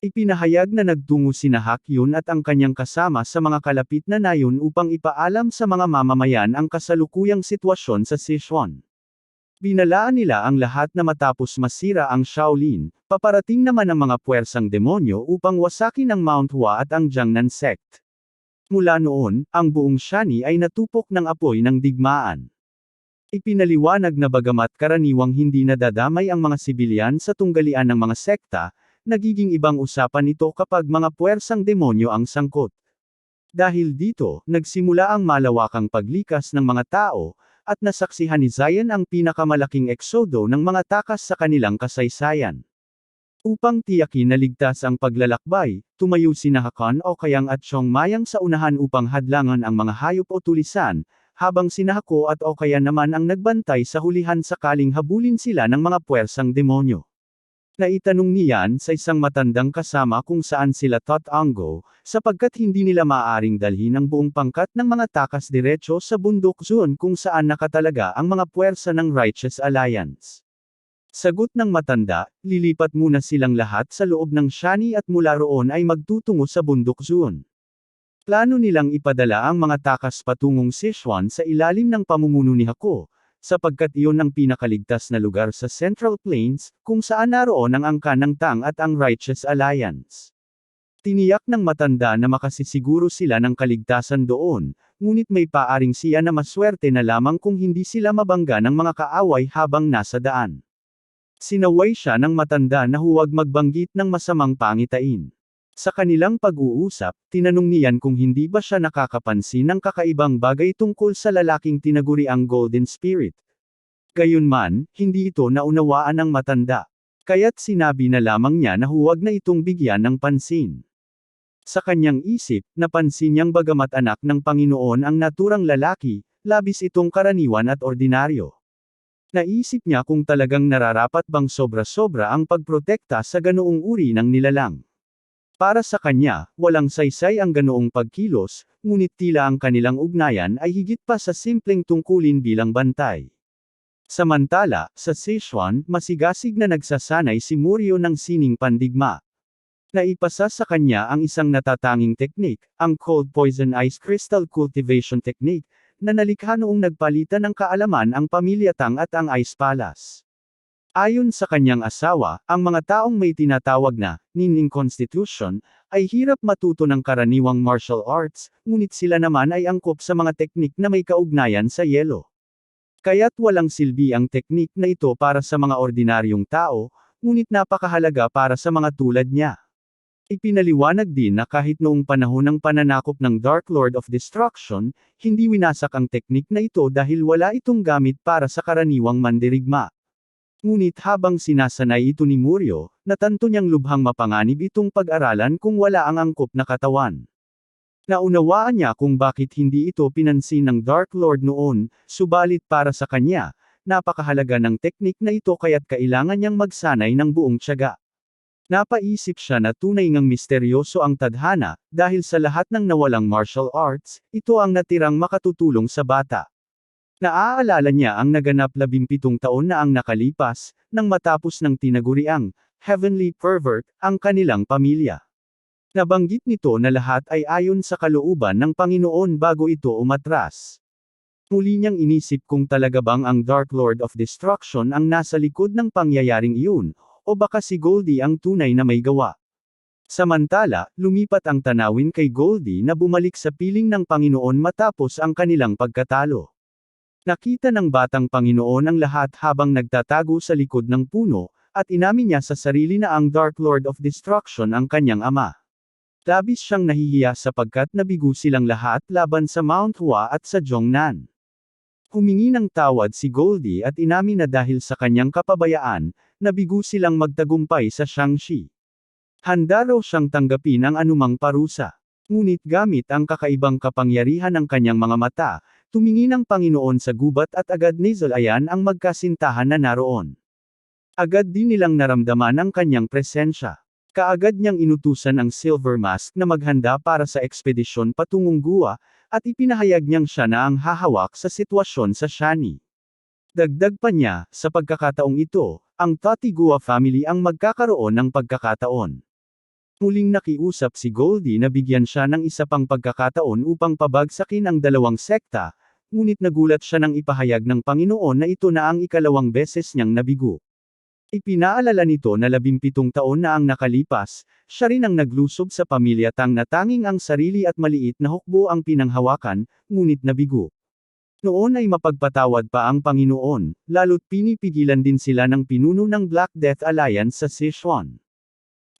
Ipinahayag na nagtungo sina Hakyun at ang kanyang kasama sa mga kalapit na nayon upang ipaalam sa mga mamamayan ang kasalukuyang sitwasyon sa Sichuan. Binalaan nila ang lahat na matapos masira ang Shaolin, paparating naman ang mga puwersang demonyo upang wasakin ang Mount Hua at ang Jiangnan sect. Mula noon, ang buong Shani ay natupok ng apoy ng digmaan. Ipinaliwanag na bagamat karaniwang hindi nadadamay ang mga sibilyan sa tunggalian ng mga sekta, nagiging ibang usapan ito kapag mga puwersang demonyo ang sangkot. Dahil dito, nagsimula ang malawakang paglikas ng mga tao, at nasaksihan ni Zion ang pinakamalaking eksodo ng mga takas sa kanilang kasaysayan. Upang tiyakin na ligtas ang paglalakbay, tumayo sina Hakan o Kayang at Chong Mayang sa unahan upang hadlangan ang mga hayop o tulisan, habang sina Hako at Okaya naman ang nagbantay sa hulihan sakaling habulin sila ng mga puwersang demonyo. Naitanong niyan sa isang matandang kasama kung saan sila tatango, sapagkat hindi nila maaaring dalhin ang buong pangkat ng mga takas diretso sa bundok zone kung saan nakatalaga ang mga puwersa ng Righteous Alliance. Sagot ng matanda, lilipat muna silang lahat sa loob ng Shani at mula roon ay magtutungo sa bundok zone. Plano nilang ipadala ang mga takas patungong Sichuan sa ilalim ng pamumuno ni Hako, sapagkat iyon ang pinakaligtas na lugar sa Central Plains, kung saan naroon ang angkan ng Tang at ang Righteous Alliance. Tiniyak ng matanda na makasisiguro sila ng kaligtasan doon, ngunit may paaring siya na maswerte na lamang kung hindi sila mabangga ng mga kaaway habang nasa daan. Sinaway siya ng matanda na huwag magbanggit ng masamang pangitain. Sa kanilang pag-uusap, tinanong niyan kung hindi ba siya nakakapansin ng kakaibang bagay tungkol sa lalaking tinaguriang Golden Spirit. Gayunman, hindi ito naunawaan ng matanda. Kaya't sinabi na lamang niya na huwag na itong bigyan ng pansin. Sa kanyang isip, napansin niyang bagamat anak ng Panginoon ang naturang lalaki, labis itong karaniwan at ordinaryo. Naisip niya kung talagang nararapat bang sobra-sobra ang pagprotekta sa ganoong uri ng nilalang. Para sa kanya, walang saysay ang ganoong pagkilos, ngunit tila ang kanilang ugnayan ay higit pa sa simpleng tungkulin bilang bantay. Samantala, sa Sichuan, masigasig na nagsasanay si Muryo ng sining pandigma. Naipasa sa kanya ang isang natatanging teknik, ang Cold Poison Ice Crystal Cultivation Technique, na nalikha noong nagpalitan ng kaalaman ang pamilya Tang at ang Ice Palace. Ayon sa kanyang asawa, ang mga taong may tinatawag na Nining Constitution ay hirap matuto ng karaniwang martial arts, ngunit sila naman ay angkop sa mga teknik na may kaugnayan sa yelo. Kaya't walang silbi ang teknik na ito para sa mga ordinaryong tao, ngunit napakahalaga para sa mga tulad niya. Ipinaliwanag din na kahit noong panahon ng pananakop ng Dark Lord of Destruction, hindi winasak ang teknik na ito dahil wala itong gamit para sa karaniwang mandirigma. Ngunit habang sinasanay ito ni Muryo, natanto niyang lubhang mapanganib itong pag-aralan kung wala ang angkop na katawan. Naunawaan niya kung bakit hindi ito pinansin ng Dark Lord noon, subalit para sa kanya, napakahalaga ng teknik na ito kaya't kailangan niyang magsanay ng buong tiyaga. Napaisip siya na tunay ngang misteryoso ang tadhana, dahil sa lahat ng nawalang martial arts, ito ang natirang makatutulong sa bata. Naaalala niya ang naganap 17 taon na ang nakalipas, nang matapos ng tinaguriang heavenly pervert ang kanilang pamilya. Nabanggit nito na lahat ay ayon sa kalooban ng Panginoon bago ito umatras. Muli niyang inisip kung talaga bang ang Dark Lord of Destruction ang nasa likod ng pangyayaring iyon, o baka si Goldie ang tunay na may gawa. Samantala, lumipat ang tanawin kay Goldie na bumalik sa piling ng Panginoon matapos ang kanilang pagkatalo. Nakita ng batang Panginoon ang lahat habang nagtatago sa likod ng puno, at inamin niya sa sarili na ang Dark Lord of Destruction ang kanyang ama. Labis siyang nahihiya sapagkat nabigo silang lahat laban sa Mount Hua at sa Jiangnan. Humingi ng tawad si Goldie at inamin na dahil sa kanyang kapabayaan, nabigo silang magtagumpay sa Shaanxi. Handa raw siyang tanggapin ang anumang parusa. Ngunit gamit ang kakaibang kapangyarihan ng kanyang mga mata, tumingin ang Panginoon sa gubat at agad nisalayan ang magkasintahan na naroon. Agad din nilang naramdaman ang kanyang presensya. Kaagad niyang inutusan ang Silver Mask na maghanda para sa ekspedisyon patungong Gua, at ipinahayag niyang siya na ang hahawak sa sitwasyon sa Shani. Dagdag pa niya, sa pagkakataong ito, ang Tati Gua family ang magkakaroon ng pagkakataon. Muling nakiusap si Goldie na bigyan siya ng isa pang pagkakataon upang pabagsakin ang dalawang sekta, ngunit nagulat siya nang ipahayag ng Panginoon na ito na ang ikalawang beses niyang nabigo. Ipinaalala nito na 17 taon na ang nakalipas, siya rin ang naglusob sa pamilya Tang na tanging ang sarili at maliit na hukbo ang pinanghawakan, ngunit nabigo. Noon ay mapagpatawad pa ang Panginoon, lalo't pinipigilan din sila ng pinuno ng Black Death Alliance sa Sichuan.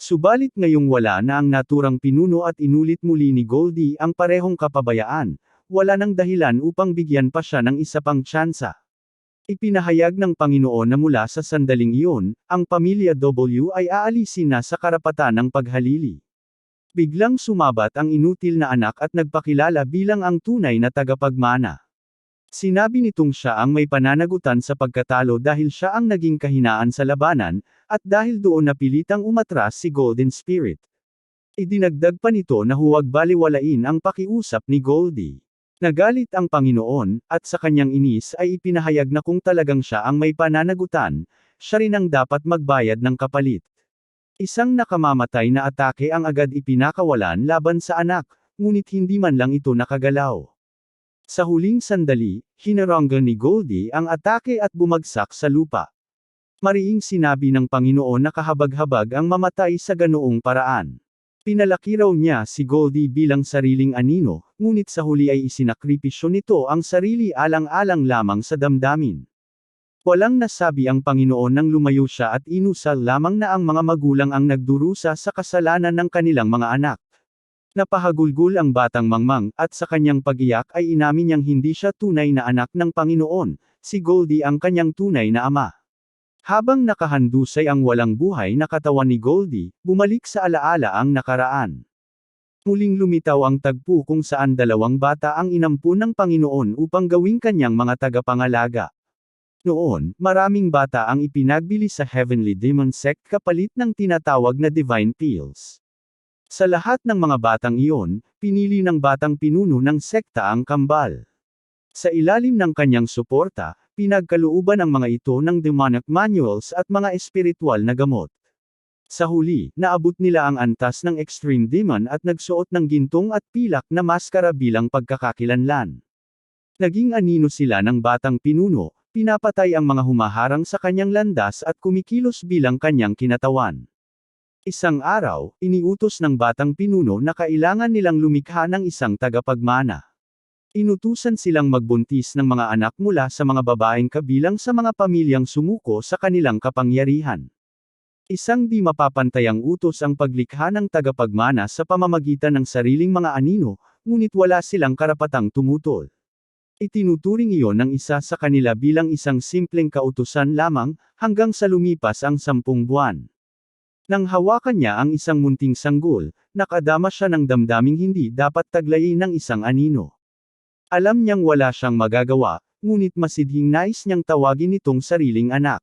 Subalit ngayong wala na ang naturang pinuno at inulit muli ni Goldie ang parehong kapabayaan, wala nang dahilan upang bigyan pa siya ng isa pang tsansa. Ipinahayag ng Panginoon na mula sa sandaling iyon, ang pamilya W ay aalisin na sa karapatan ng paghalili. Biglang sumabat ang inutil na anak at nagpakilala bilang ang tunay na tagapagmana. Sinabi nitong siya ang may pananagutan sa pagkatalo dahil siya ang naging kahinaan sa labanan, at dahil doon napilitang umatras si Golden Spirit. Idinagdag pa nito na huwag baliwalain ang pakiusap ni Goldie. Nagalit ang Panginoon, at sa kanyang inis ay ipinahayag na kung talagang siya ang may pananagutan, siya rin ang dapat magbayad ng kapalit. Isang nakamamatay na atake ang agad ipinakawalan laban sa anak, ngunit hindi man lang ito nakagalaw. Sa huling sandali, hinaranggan ni Goldie ang atake at bumagsak sa lupa. Mariing sinabi ng Panginoon na kahabag-habag ang mamatay sa ganoong paraan. Pinalaki raw niya si Goldie bilang sariling anino, ngunit sa huli ay isinakripisyo nito ang sarili alang-alang lamang sa damdamin. Walang nasabi ang Panginoon nang lumayo siya at inusal lamang na ang mga magulang ang nagdurusa sa kasalanan ng kanilang mga anak. Napahagulgol ang batang Mangmang, at sa kanyang pag-iyak ay inamin niyang hindi siya tunay na anak ng Panginoon, si Goldie ang kanyang tunay na ama. Habang nakahandusay ang walang buhay na katawan ni Goldie, bumalik sa alaala ang nakaraan. Muling lumitaw ang tagpo kung saan dalawang bata ang inampun ng Panginoon upang gawing kanyang mga tagapangalaga. Noon, maraming bata ang ipinagbili sa Heavenly Demon Sect kapalit ng tinatawag na Divine Pills. Sa lahat ng mga batang iyon, pinili ng batang pinuno ng sekta ang kambal. Sa ilalim ng kanyang suporta, pinagkalooban ang mga ito ng demonic manuals at mga espiritual na gamot. Sa huli, naabot nila ang antas ng extreme demon at nagsuot ng gintong at pilak na maskara bilang pagkakakilanlan. Naging anino sila ng batang pinuno, pinapatay ang mga humaharang sa kanyang landas at kumikilos bilang kanyang kinatawan. Isang araw, iniutos ng batang pinuno na kailangan nilang lumikha ng isang tagapagmana. Inutusan silang magbuntis ng mga anak mula sa mga babaeng kabilang sa mga pamilyang sumuko sa kanilang kapangyarihan. Isang di mapapantayang utos ang paglikha ng tagapagmana sa pamamagitan ng sariling mga anino, ngunit wala silang karapatang tumutol. Itinuturing iyon ng isa sa kanila bilang isang simpleng kautusan lamang, hanggang sa lumipas ang 10 buwan. Nang hawakan niya ang isang munting sanggol, nakadama siya ng damdaming hindi dapat taglayin ng isang anino. Alam niyang wala siyang magagawa, ngunit masidhing nais niyang tawagin itong sariling anak.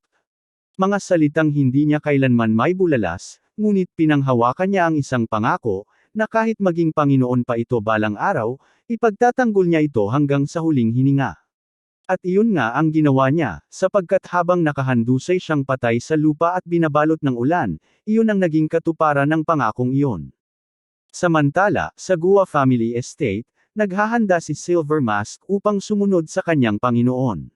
Mga salitang hindi niya kailanman may bulalas, ngunit pinanghawakan niya ang isang pangako, na kahit maging Panginoon pa ito balang araw, ipagtatanggol niya ito hanggang sa huling hininga. At iyon nga ang ginawa niya, sapagkat habang nakahandusay siyang patay sa lupa at binabalot ng ulan, iyon ang naging katuparan ng pangakong iyon. Samantala, sa Gua Family Estate, naghahanda si Silver Mask upang sumunod sa kanyang Panginoon.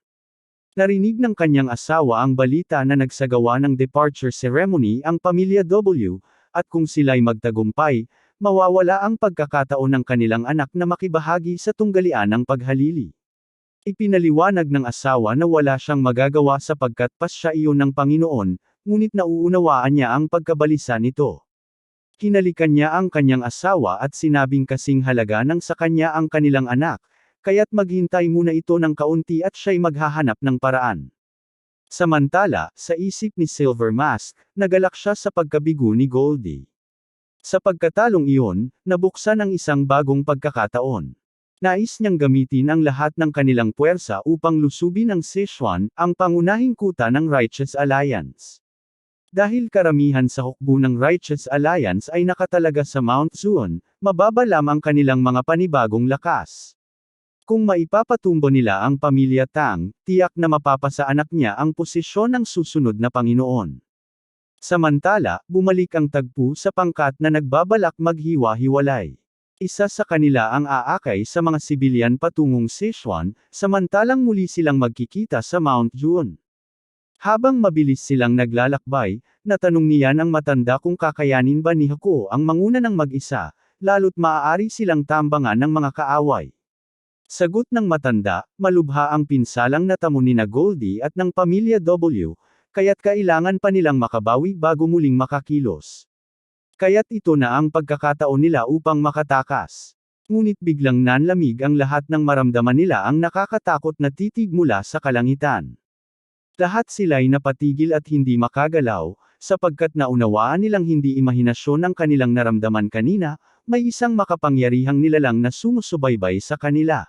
Narinig ng kanyang asawa ang balita na nagsagawa ng departure ceremony ang pamilya W, at kung sila'y magtagumpay, mawawala ang pagkakataon ng kanilang anak na makibahagi sa tunggalian ng paghalili. Ipinaliwanag ng asawa na wala siyang magagawa sapagkat pasya iyon ng Panginoon, ngunit nauunawaan niya ang pagkabalisa nito. Hinalikan niya ang kanyang asawa at sinabing kasing halaga ng sa kanya ang kanilang anak, kaya't maghintay muna ito ng kaunti at siya'y maghahanap ng paraan. Samantala, sa isip ni Silver Mask, nagalak siya sa pagkabigo ni Goldie. Sa pagkatalong iyon, nabuksan ang isang bagong pagkakataon. Nais niyang gamitin ang lahat ng kanilang puwersa upang lusubin ang Sichuan, ang pangunahing kuta ng Righteous Alliance. Dahil karamihan sa hukbo ng Righteous Alliance ay nakatalaga sa Mount Zuon, mababa lamang kanilang mga panibagong lakas. Kung maipapatumbo nila ang pamilya Tang, tiyak na mapapasa anak niya ang posisyon ng susunod na Panginoon. Samantala, bumalik ang tagpo sa pangkat na nagbabalak maghiwa-hiwalay. Isa sa kanila ang aakay sa mga sibilyan patungong Sichuan, samantalang muli silang magkikita sa Mount June. Habang mabilis silang naglalakbay, natanong niyan ang matanda kung kakayanin ba ni Hako ang manguna ng mag-isa, lalo't maaari silang tambangan ng mga kaaway. Sagot ng matanda, malubha ang pinsalang natamo ni na Goldie at ng pamilya W, kaya't kailangan pa nilang makabawi bago muling makakilos. Kaya't ito na ang pagkakataon nila upang makatakas. Ngunit biglang nanlamig ang lahat ng maramdaman nila ang nakakatakot na titig mula sa kalangitan. Lahat sila'y napatigil at hindi makagalaw, sapagkat naunawaan nilang hindi imahinasyon ang kanilang naramdaman kanina, may isang makapangyarihang nilalang na sumusubaybay sa kanila.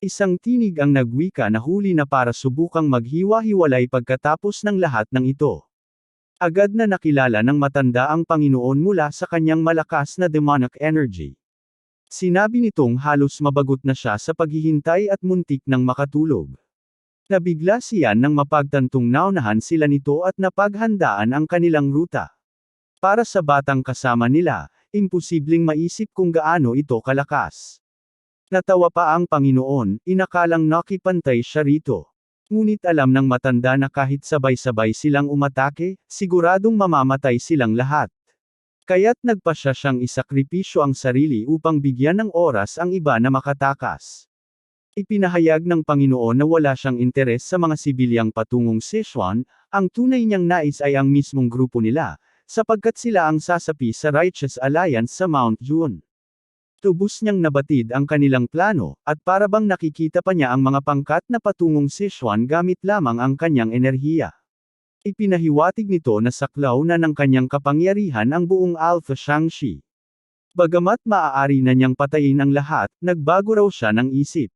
Isang tinig ang nagwika na huli na para subukang maghiwa-hiwalay pagkatapos ng lahat ng ito. Agad na nakilala ng matanda ang Panginoon mula sa kanyang malakas na demonic energy. Sinabi nitong halos mabagot na siya sa paghihintay at muntik ng makatulog. Nabigla siya nang mapagtantong naunahan sila nito at napaghandaan ang kanilang ruta. Para sa batang kasama nila, imposibleng maisip kung gaano ito kalakas. Natawa pa ang Panginoon, inakalang nakipantay siya rito. Ngunit alam ng matanda na kahit sabay-sabay silang umatake, siguradong mamamatay silang lahat. Kaya't nagpasya siyang isakripisyo ang sarili upang bigyan ng oras ang iba na makatakas. Ipinahayag ng Panginoon na wala siyang interes sa mga sibilyang patungong Sichuan, ang tunay niyang nais ay ang mismong grupo nila, sapagkat sila ang sasapi sa Righteous Alliance sa Mount June. Tubos niyang nabatid ang kanilang plano, at parabang nakikita pa niya ang mga pangkat na patungong Sichuan gamit lamang ang kanyang enerhiya. Ipinahiwatig nito na saklaw na ng kanyang kapangyarihan ang buong Alpha Shangxi. Bagamat maaari na niyang patayin ang lahat, nagbago raw siya ng isip.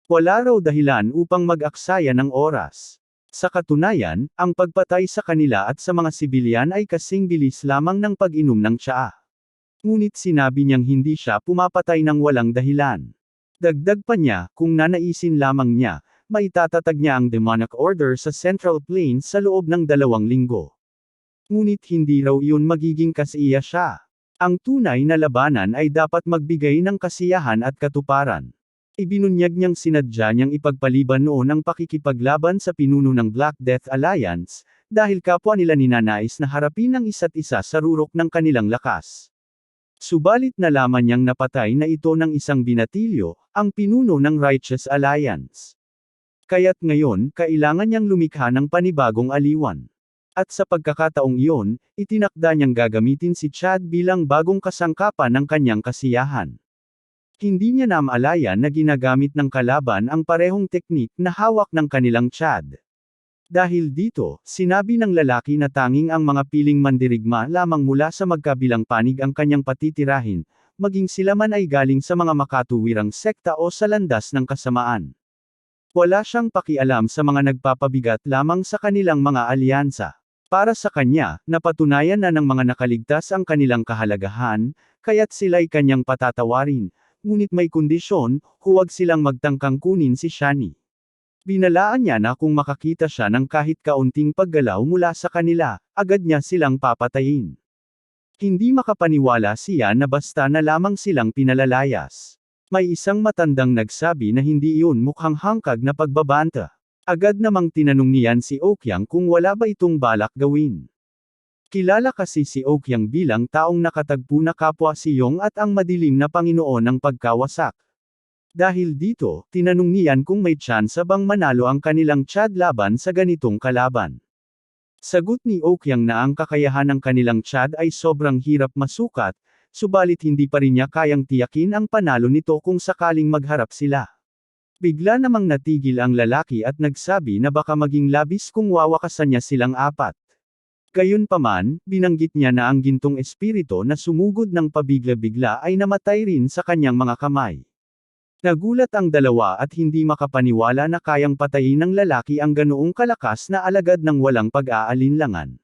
Wala raw dahilan upang mag-aksaya ng oras. Sa katunayan, ang pagpatay sa kanila at sa mga sibilyan ay kasing bilis lamang ng pag-inom ng tsaa. Ngunit sinabi niyang hindi siya pumapatay ng walang dahilan. Dagdag pa niya, kung nanaisin lamang niya, maitatatag niya ang demonic order sa Central Plains sa loob ng 2 linggo. Ngunit hindi raw iyon magiging kasiya siya. Ang tunay na labanan ay dapat magbigay ng kasiyahan at katuparan. Ibinunyag niyang sinadya niyang ipagpaliban noon ang pakikipaglaban sa pinuno ng Black Death Alliance, dahil kapwa nila ninanais na harapin ang isa't isa sa rurok ng kanilang lakas. Subalit nalaman niyang napatay na ito ng isang binatilyo, ang pinuno ng Righteous Alliance. Kaya't ngayon, kailangan niyang lumikha ng panibagong aliwan. At sa pagkakataong iyon, itinakda niyang gagamitin si Chad bilang bagong kasangkapan ng kanyang kasiyahan. Hindi niya naamalayan na ginagamit ng kalaban ang parehong teknik na hawak ng kanilang Chad. Dahil dito, sinabi ng lalaki na tanging ang mga piling mandirigma lamang mula sa magkabilang panig ang kanyang patitirahin, maging sila man ay galing sa mga makatuwirang sekta o sa landas ng kasamaan. Wala siyang pakialam sa mga nagpapabigat lamang sa kanilang mga alyansa. Para sa kanya, napatunayan na ng mga nakaligtas ang kanilang kahalagahan, kaya't sila'y kanyang patatawarin, ngunit may kondisyon, huwag silang magtangkang kunin si Shani. Binalaan niya na kung makakita siya ng kahit kaunting paggalaw mula sa kanila, agad niya silang papatayin. Hindi makapaniwala siya na basta na lamang silang pinalalayas. May isang matandang nagsabi na hindi iyon mukhang hangkag na pagbabanta. Agad namang tinanong niyan si Okyang kung wala ba itong balak gawin. Kilala kasi si Okyang bilang taong nakatagpo na kapwa si Yong at ang madilim na Panginoon ng pagkawasak. Dahil dito, tinanong niyan kung may tsansa bang manalo ang kanilang Chad laban sa ganitong kalaban. Sagot ni Okyang na ang kakayahan ng kanilang Chad ay sobrang hirap masukat, subalit hindi pa rin niya kayang tiyakin ang panalo nito kung sakaling magharap sila. Bigla namang natigil ang lalaki at nagsabi na baka maging labis kung wawakasan niya silang apat. Gayunpaman, binanggit niya na ang gintong espiritu na sumugod ng pabigla-bigla ay namatay rin sa kanyang mga kamay. Nagulat ang dalawa at hindi makapaniwala na kayang patayin ng lalaki ang ganoong kalakas na alagad ng walang pag-aalinlangan.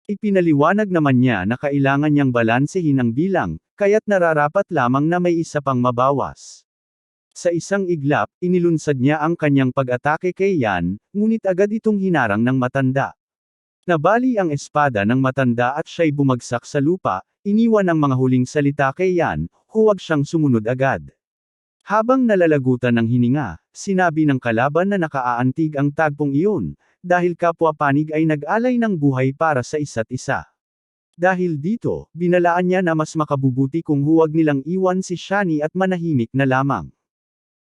Ipinaliwanag naman niya na kailangan niyang balansehin ang bilang, kaya't nararapat lamang na may isa pang mabawas. Sa isang iglap, inilunsad niya ang kanyang pag-atake kay Yan, ngunit agad itong hinarang ng matanda. Nabali ang espada ng matanda at siya'y bumagsak sa lupa, iniwan ang mga huling salita kay Yan, huwag siyang sumunod agad. Habang nalalagutan ng hininga, sinabi ng kalaban na nakaaantig ang tagpong iyon, dahil kapwa panig ay nag-alay ng buhay para sa isa't isa. Dahil dito, binalaan niya na mas makabubuti kung huwag nilang iwan si Shani at manahimik na lamang.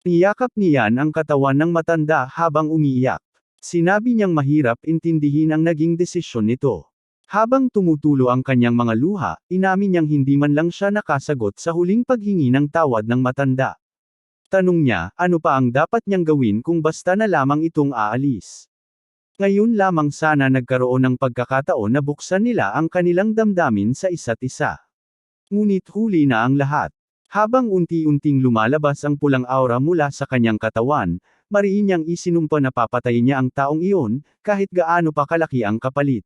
Niyakap niyan ang katawan ng matanda habang umiiyak. Sinabi niyang mahirap intindihin ang naging desisyon nito. Habang tumutulo ang kanyang mga luha, inamin niyang hindi man lang siya nakasagot sa huling paghingi ng tawad ng matanda. Tanong niya, ano pa ang dapat niyang gawin kung basta na lamang itong aalis. Ngayon lamang sana nagkaroon ng pagkakataon na buksan nila ang kanilang damdamin sa isa't isa. Ngunit huli na ang lahat. Habang unti-unting lumalabas ang pulang aura mula sa kanyang katawan, mariin niyang isinumpa na papatayin niya ang taong iyon, kahit gaano pa kalaki ang kapalit.